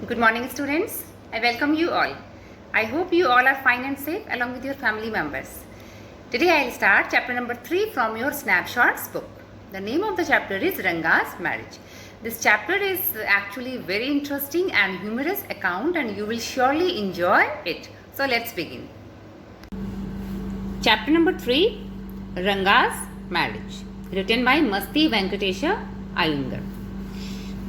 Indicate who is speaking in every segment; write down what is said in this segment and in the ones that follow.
Speaker 1: Good morning, students. I welcome you all. I hope you all are fine and safe along with your family members. Today I will start chapter number 3 from your snapshots book. The name of the chapter is Ranga's Marriage. This chapter is actually very interesting and humorous account and you will surely enjoy it. So let's begin. Chapter number 3, Ranga's Marriage, written by Masti Venkatesha Iyengar.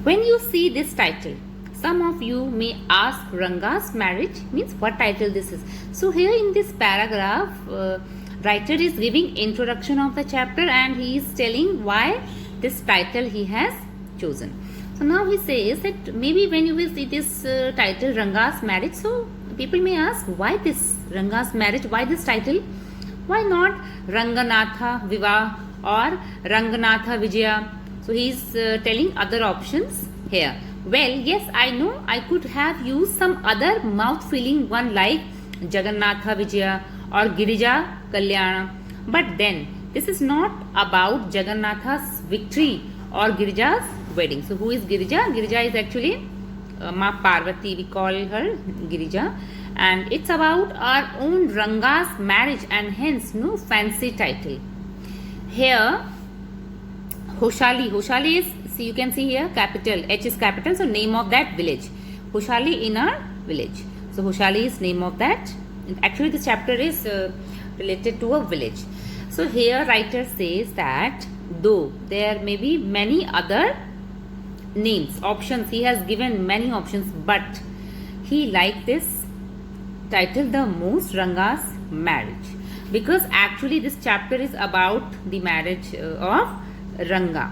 Speaker 1: When you see this title, some of you may ask, Ranga's Marriage means what title this is. So here in this paragraph, writer is giving introduction of the chapter and he is telling why this title he has chosen. So now he says that maybe when you will see this title Ranga's Marriage, so people may ask, why this Ranga's Marriage, why this title? Why not Ranganatha Vivah or Ranganatha Vijaya? So he is telling other options here. Well, yes, I know I could have used some other mouth-filling one like Jagannatha Vijaya or Girija Kalyana. But then, this is not about Jagannatha's victory or Girija's wedding. So, who is Girija? Girija is actually Ma Parvati. We call her Girija. And it's about our own Ranga's marriage and hence no fancy title. Here, Hoshali. Hoshali is, see, you can see here capital, H is capital, so name of that village. Hoshali in our village. So Hoshali is name of that. Actually this chapter is related to a village. So here writer says that though there may be many other names, options, he has given many options, but he liked this title the most, Ranga's Marriage, because actually this chapter is about the marriage of Ranga.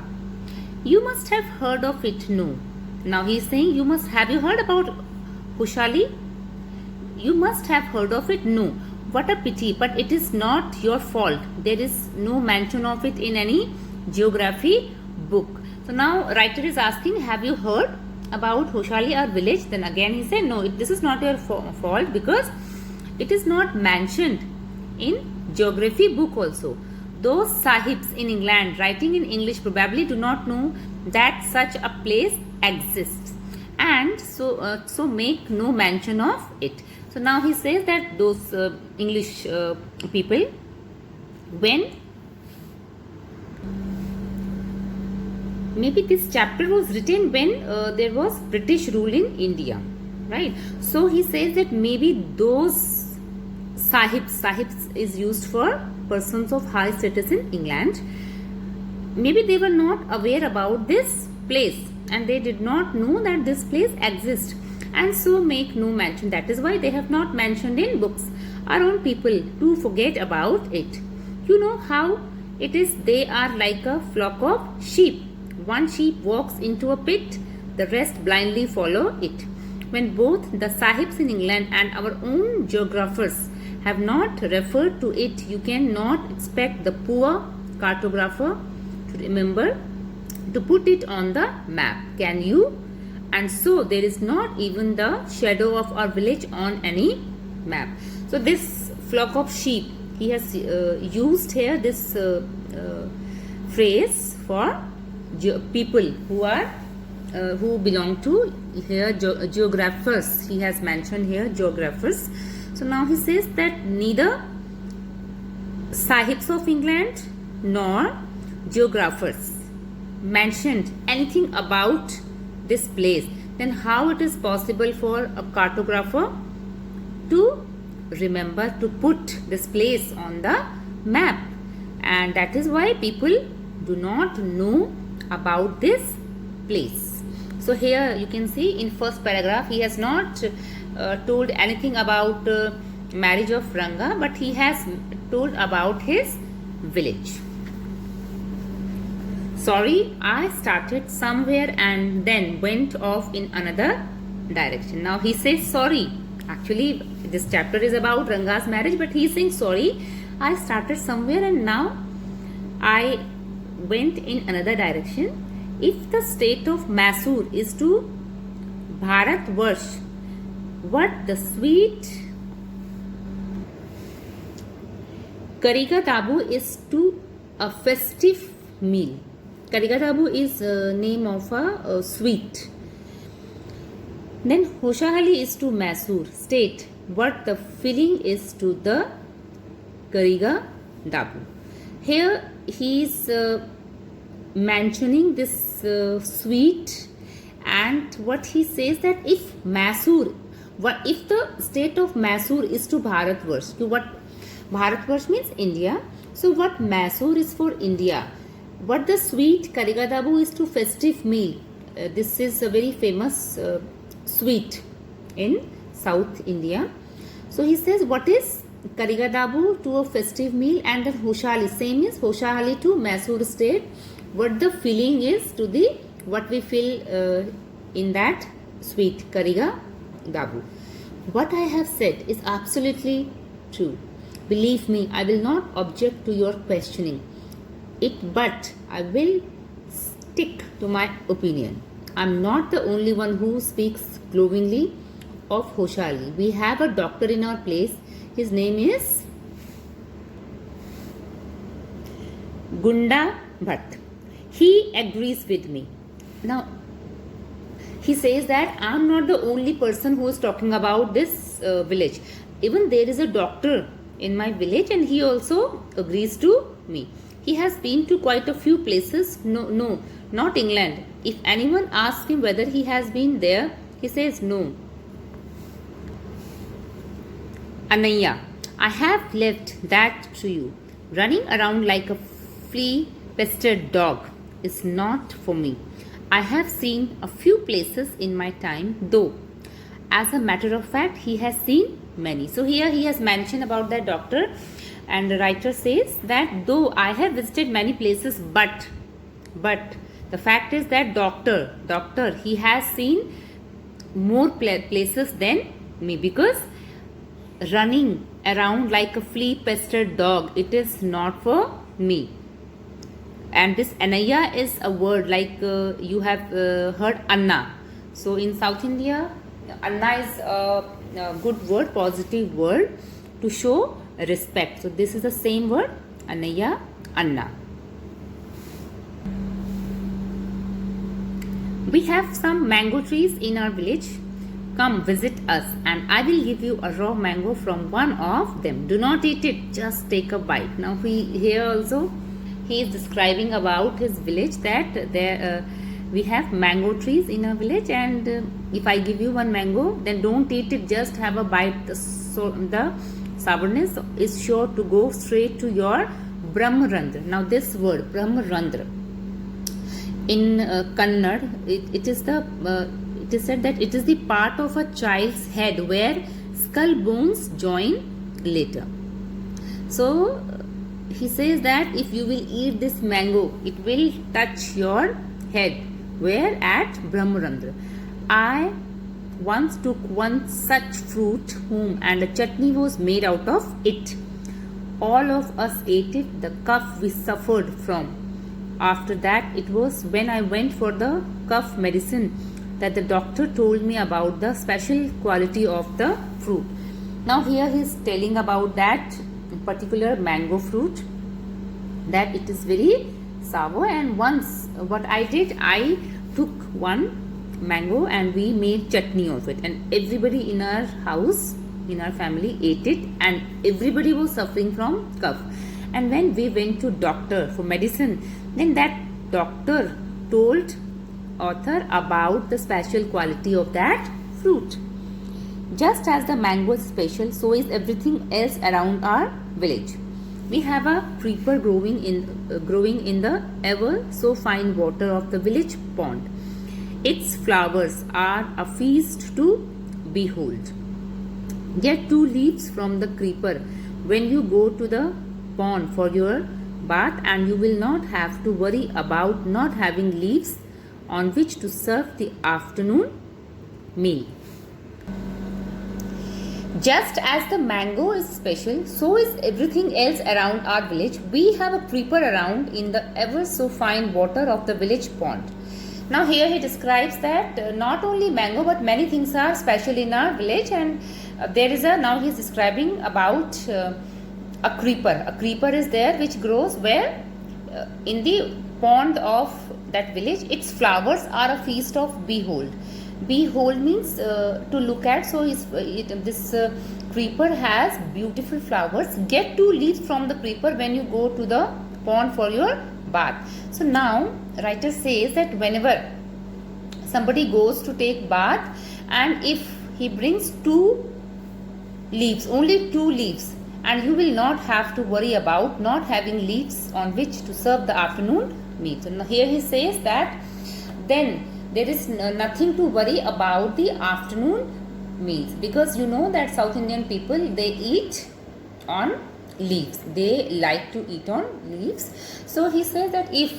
Speaker 1: You must have heard of it, no. Now he is saying you you heard about Hoshali? You must have heard of it, no. What a pity, but it is not your fault. There is no mention of it in any geography book. So now writer is asking, have you heard about Hoshali, our village? Then again he said, no, this is not your fault because it is not mentioned in geography book also. Those sahibs in England writing in English probably do not know that such a place exists and so make no mention of it. So now he says that those English people, when maybe this chapter was written when there was British rule in India, right? So he says that maybe those sahibs is used for persons of high status in England. Maybe they were not aware about this place and they did not know that this place exists and so make no mention. That is why they have not mentioned in books. Our own people do forget about it. You know how it is, they are like a flock of sheep. One sheep walks into a pit, the rest blindly follow it. When both the sahibs in England and our own geographers have not referred to it, you cannot expect the poor cartographer to remember to put it on the map, can you? And so there is not even the shadow of our village on any map. So this flock of sheep, he has used here this phrase for people who are who belong to here geographers. He has mentioned here geographers. So now he says that neither sahibs of England nor geographers mentioned anything about this place. Then how it is possible for a cartographer to remember to put this place on the map? And that is why people do not know about this place. So here you can see in first paragraph he has not told anything about marriage of Ranga, but he has told about his village. Sorry, I started somewhere and then went off in another direction. Now he says sorry. Actually this chapter is about Ranga's marriage, but he is saying sorry, I started somewhere and now I went in another direction. If the state of Mysore is to Bharatvarsh what the sweet Kariga Tabu is to a festive meal. Kariga Tabu is name of a sweet. Then Hoshahali is to Mysore. State what the filling is to the Kariga Dabu. Here he is mentioning this sweet, and what he says that if Mysore, if the state of Mysore is to Bharatvarsh, so what Bharatvarsh means India, so what Mysore is for India, what the sweet Kariga Dabu is to festive meal. This is a very famous sweet in South India. So he says what is Kariga Dabu to a festive meal, and then Hoshali, same is Hoshali to Mysore state, what the filling is to the what we fill in that sweet Kariga Dabu. What I have said is absolutely true. Believe me, I will not object to your questioning it, but I will stick to my opinion. I am not the only one who speaks glowingly of Hoshali. We have a doctor in our place. His name is Gunda Bhatt. He agrees with me. Now, he says that I am not the only person who is talking about this village. Even there is a doctor in my village, and he also agrees to me. He has been to quite a few places. No, not England. If anyone asks him whether he has been there, he says no. Anaya, I have left that to you. Running around like a flea-pestered dog is not for me. I have seen a few places in my time, though. As a matter of fact, he has seen many. So here he has mentioned about that doctor, and the writer says that though I have visited many places, but the fact is that doctor, he has seen more places than me, because running around like a flea-pestered dog, it is not for me. And this Anaya is a word like you have heard Anna. So in South India, Anna is a good word, positive word to show respect. So this is the same word, Anaya, Anna. We have some mango trees in our village. Come visit us, and I will give you a raw mango from one of them. Do not eat it, just take a bite. Now here also he is describing about his village, that there we have mango trees in our village, and if I give you one mango, then don't eat it, just have a bite. The sourness is sure to go straight to your Brahmarandra. Now this word Brahmarandra in Kannada, it is said that it is the part of a child's head where skull bones join later. So he says that if you will eat this mango, it will touch your head. Where? At Brahmarandra. I once took one such fruit home, and a chutney was made out of it. All of us ate it, the cough we suffered from. After that, it was when I went for the cough medicine that the doctor told me about the special quality of the fruit. Now here he is telling about that particular mango fruit, that it is very sour, and once what I did, I took one mango and we made chutney of it, and everybody in our house, in our family, ate it, and everybody was suffering from cough. And when we went to doctor for medicine, then that doctor told author about the special quality of that fruit. Just as the mango is special, so is everything else around our village. We have a creeper growing in the ever so fine water of the village pond. Its flowers are a feast to behold. Get 2 leaves from the creeper when you go to the pond for your bath, and you will not have to worry about not having leaves on which to serve the afternoon meal. Just as the mango is special, so is everything else around our village. We have a creeper around in the ever so fine water of the village pond. Now here he describes that not only mango but many things are special in our village, and now he is describing about a creeper. A creeper is there which grows where? In the pond of that village. Its flowers are a feast of behold. Behold means to look at. So this creeper has beautiful flowers. Get 2 leaves from the creeper when you go to the pond for your bath. So now writer says that whenever somebody goes to take bath, and if he brings 2 leaves, only 2 leaves, and you will not have to worry about not having leaves on which to serve the afternoon meal. So now here he says that then there is nothing to worry about the afternoon meals, because you know that South Indian people, they eat on leaves. They like to eat on leaves. So he says that if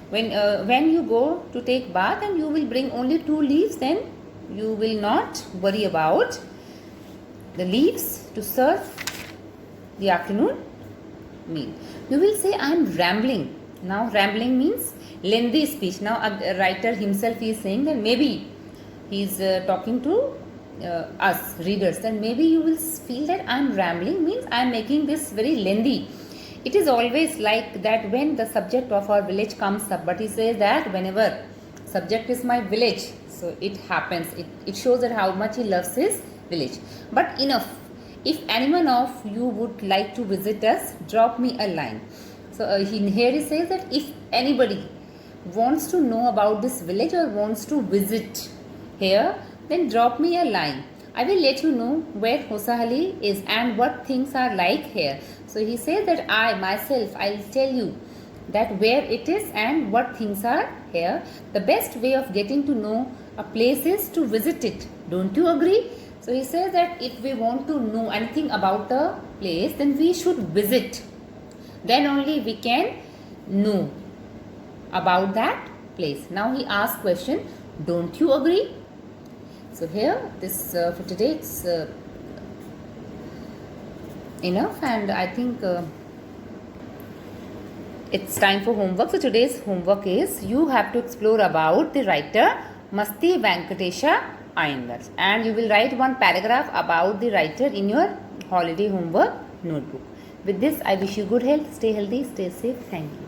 Speaker 1: when you go to take bath and you will bring only 2 leaves, then you will not worry about the leaves to serve the afternoon meal. You will say, I am rambling. Now rambling means lengthy speech. Now a writer himself is saying that maybe he is talking to us readers, then maybe you will feel that I am rambling means I am making this very lengthy. It is always like that when the subject of our village comes up, but he says that whenever subject is my village, so it happens. It shows that how much he loves his village. But enough. If anyone of you would like to visit us, drop me a line. So here he says that if anybody wants to know about this village or wants to visit here, then drop me a line. I will let you know where Hosahali is and what things are like here. So he says that I myself, I will tell you that where it is and what things are here. The best way of getting to know a place is to visit it. Don't you agree? So he says that if we want to know anything about a place, then we should visit. Then only we can know about that place. Now he asks question, don't you agree? So here this for today it's enough, and I think it's time for homework. So today's homework is you have to explore about the writer Masti Venkatesha Iyengar, and you will write one paragraph about the writer in your holiday homework notebook. With this, I wish you good health, stay healthy, stay safe. Thank you.